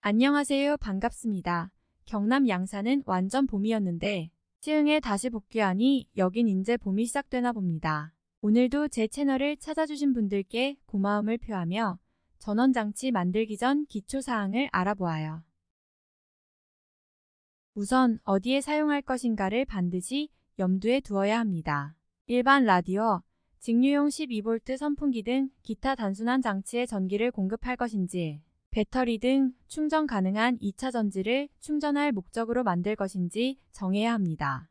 안녕하세요. 반갑습니다. 경남 양산은 완전 봄이었는데 시흥에 다시 복귀하니 여긴 이제 봄이 시작되나 봅니다. 오늘도 제 채널을 찾아주신 분들께 고마움을 표하며 전원장치 만들기 전 기초사항을 알아보아요. 우선 어디에 사용할 것인가를 반드시 염두에 두어야 합니다. 일반 라디오, 직류용 12V 선풍기 등 기타 단순한 장치에 전기를 공급할 것인지, 배터리 등 충전 가능한 2차 전지를 충전할 목적으로 만들 것인지 정해야 합니다.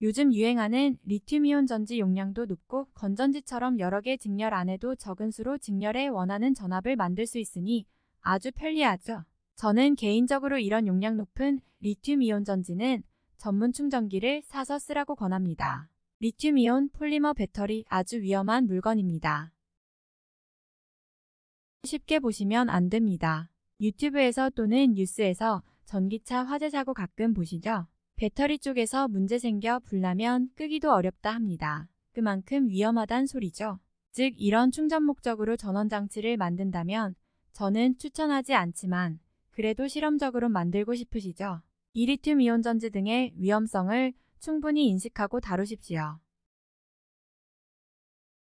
요즘 유행하는 리튬이온 전지 용량도 높고 건전지처럼 여러 개 직렬 안에도 적은 수로 직렬해 원하는 전압을 만들 수 있으니 아주 편리하죠. 저는 개인적으로 이런 용량 높은 리튬이온 전지는 전문 충전기를 사서 쓰라고 권합니다. 리튬이온 폴리머 배터리 아주 위험한 물건입니다. 쉽게 보시면 안 됩니다. 유튜브에서 또는 뉴스에서 전기차 화재 사고 가끔 보시죠? 배터리 쪽에서 문제 생겨 불나면 끄기도 어렵다 합니다. 그만큼 위험하단 소리죠. 즉 이런 충전 목적으로 전원장치를 만든다면 저는 추천하지 않지만 그래도 실험적으로 만들고 싶으시죠? 이 리튬이온 전지 등의 위험성을 충분히 인식하고 다루십시오.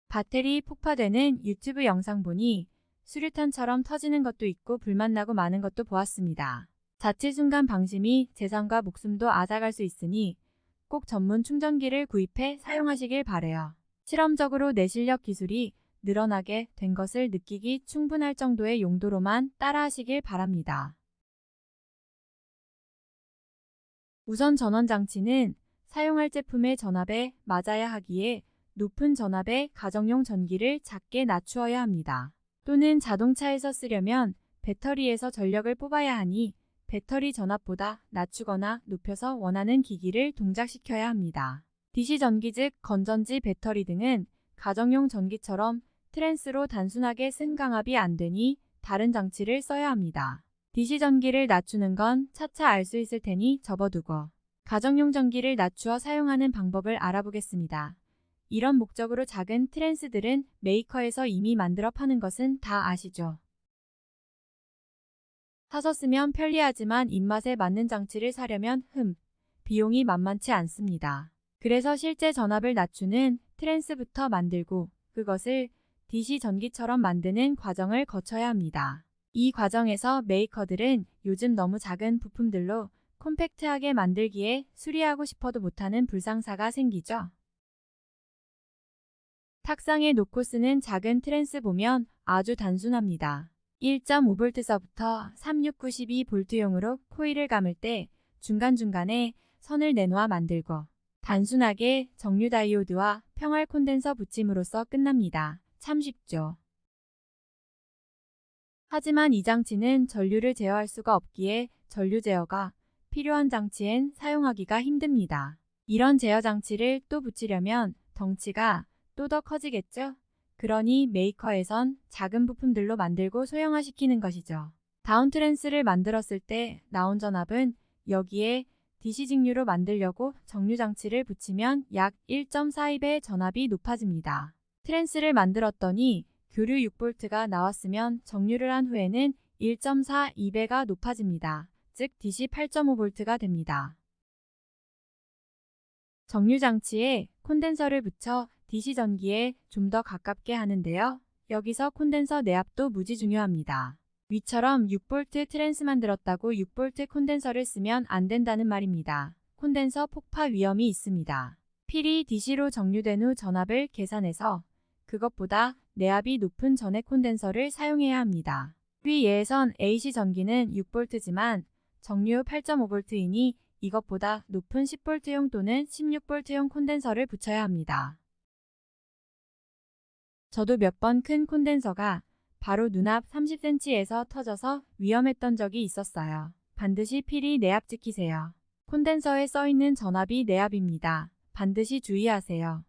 배터리 폭파되는 유튜브 영상 보니 수류탄처럼 터지는 것도 있고 불만 나고 마는 것도 보았습니다. 자칫 순간 방심이 재산과 목숨도 앗아갈 수 있으니 꼭 전문 충전기를 구입해 사용하시길 바래요. 실험적으로 내 실력 기술이 늘어나게 된 것을 느끼기 충분할 정도의 용도로만 따라하시길 바랍니다. 우선 전원장치는 사용할 제품의 전압에 맞아야 하기에 높은 전압의 가정용 전기를 작게 낮추어야 합니다. 또는 자동차에서 쓰려면 배터리에서 전력을 뽑아야 하니 배터리 전압보다 낮추거나 높여서 원하는 기기를 동작시켜야 합니다. DC 전기 즉 건전지 배터리 등은 가정용 전기처럼 트랜스로 단순하게 쓴 강압이 안 되니 다른 장치를 써야 합니다. DC 전기를 낮추는 건 차차 알 수 있을 테니 접어두고 가정용 전기를 낮추어 사용하는 방법을 알아보겠습니다. 이런 목적으로 작은 트랜스들은 메이커에서 이미 만들어 파는 것은 다 아시죠? 사서 쓰면 편리하지만 입맛에 맞는 장치를 사려면 비용이 만만치 않습니다. 그래서 실제 전압을 낮추는 트랜스부터 만들고 그것을 DC 전기처럼 만드는 과정을 거쳐야 합니다. 이 과정에서 메이커들은 요즘 너무 작은 부품들로 콤팩트하게 만들기에 수리하고 싶어도 못하는 불상사가 생기죠. 탁상에 놓고 쓰는 작은 트랜스 보면 아주 단순합니다. 1.5V서부터 3692V용으로 코일을 감을 때 중간중간에 선을 내놓아 만들고 단순하게 정류 다이오드와 평활 콘덴서 붙임으로써 끝납니다. 참 쉽죠. 하지만 이 장치는 전류를 제어할 수가 없기에 전류 제어가 필요한 장치엔 사용하기가 힘듭니다. 이런 제어 장치를 또 붙이려면 덩치가 또 더 커지겠죠? 그러니 메이커에선 작은 부품들로 만들고 소형화시키는 것이죠. 다운 트랜스를 만들었을 때 나온 전압은 여기에 DC 직류로 만들려고 정류 장치를 붙이면 약 1.42배 전압이 높아집니다. 트랜스를 만들었더니 교류 6V가 나왔으면 정류를 한 후에는 1.42배가 높아집니다. 즉 DC 8.5V가 됩니다. 정류 장치에 콘덴서를 붙여 DC 전기에 좀 더 가깝게 하는데요. 여기서 콘덴서 내압도 무지 중요합니다. 위처럼 6V 트랜스 만들었다고 6V 콘덴서를 쓰면 안 된다는 말입니다. 콘덴서 폭파 위험이 있습니다. 필히 DC로 정류된 후 전압을 계산해서 그것보다 내압이 높은 전해 콘덴서를 사용해야 합니다. 위 예에선 AC 전기는 6V지만 정류 8.5V이니 이것보다 높은 10V용 또는 16V용 콘덴서를 붙여야 합니다. 저도 몇 번 큰 콘덴서가 바로 눈앞 30cm에서 터져서 위험했던 적이 있었어요. 반드시 필히 내압 지키세요. 콘덴서에 써있는 전압이 내압입니다. 반드시 주의하세요.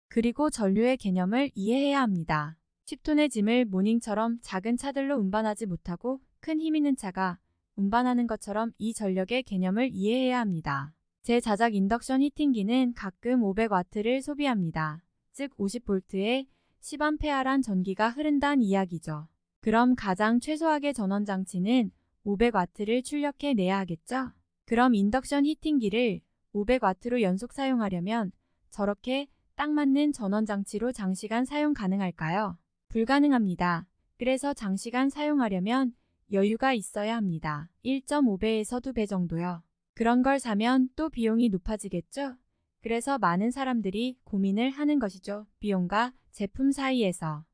그리고 전류의 개념을 이해해야 합니다. 10톤의 짐을 모닝처럼 작은 차들로 운반하지 못하고 큰 힘 있는 차가 운반하는 것처럼 이 전력의 개념을 이해해야 합니다. 제 자작 인덕션 히팅기는 가끔 500W를 소비합니다. 즉 50V에 10A란 전기가 흐른다는 이야기죠. 그럼 가장 최소하게 전원장치는 500W를 출력해 내야 하겠죠? 그럼 인덕션 히팅기를 500W로 연속 사용하려면 저렇게 딱 맞는 전원장치로 장시간 사용 가능할까요? 불가능합니다. 그래서 장시간 사용하려면 여유가 있어야 합니다. 1.5배에서 2배 정도요. 그런 걸 사면 또 비용이 높아지겠죠? 그래서 많은 사람들이 고민을 하는 것이죠. 비용과 제품 사이에서.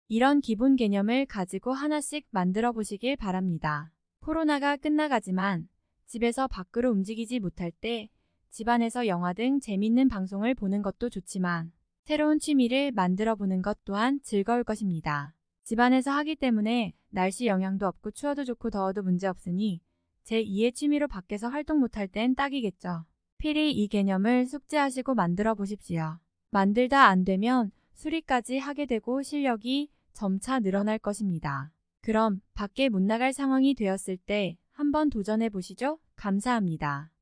이런 기본 개념을 가지고 하나씩 만들어 보시길 바랍니다. 코로나가 끝나가지만 집에서 밖으로 움직이지 못할 때 집안에서 영화 등 재밌는 방송을 보는 것도 좋지만 새로운 취미를 만들어 보는 것 또한 즐거울 것입니다. 집안에서 하기 때문에 날씨 영향도 없고 추워도 좋고 더워도 문제 없으니 제2의 취미로 밖에서 활동 못할 땐 딱이겠죠. 필히 이 개념을 숙지하시고 만들어 보십시오. 만들다 안 되면 수리까지 하게 되고 실력이 점차 늘어날 것입니다. 그럼 밖에 못 나갈 상황이 되었을 때 한번 도전해 보시죠. 감사합니다.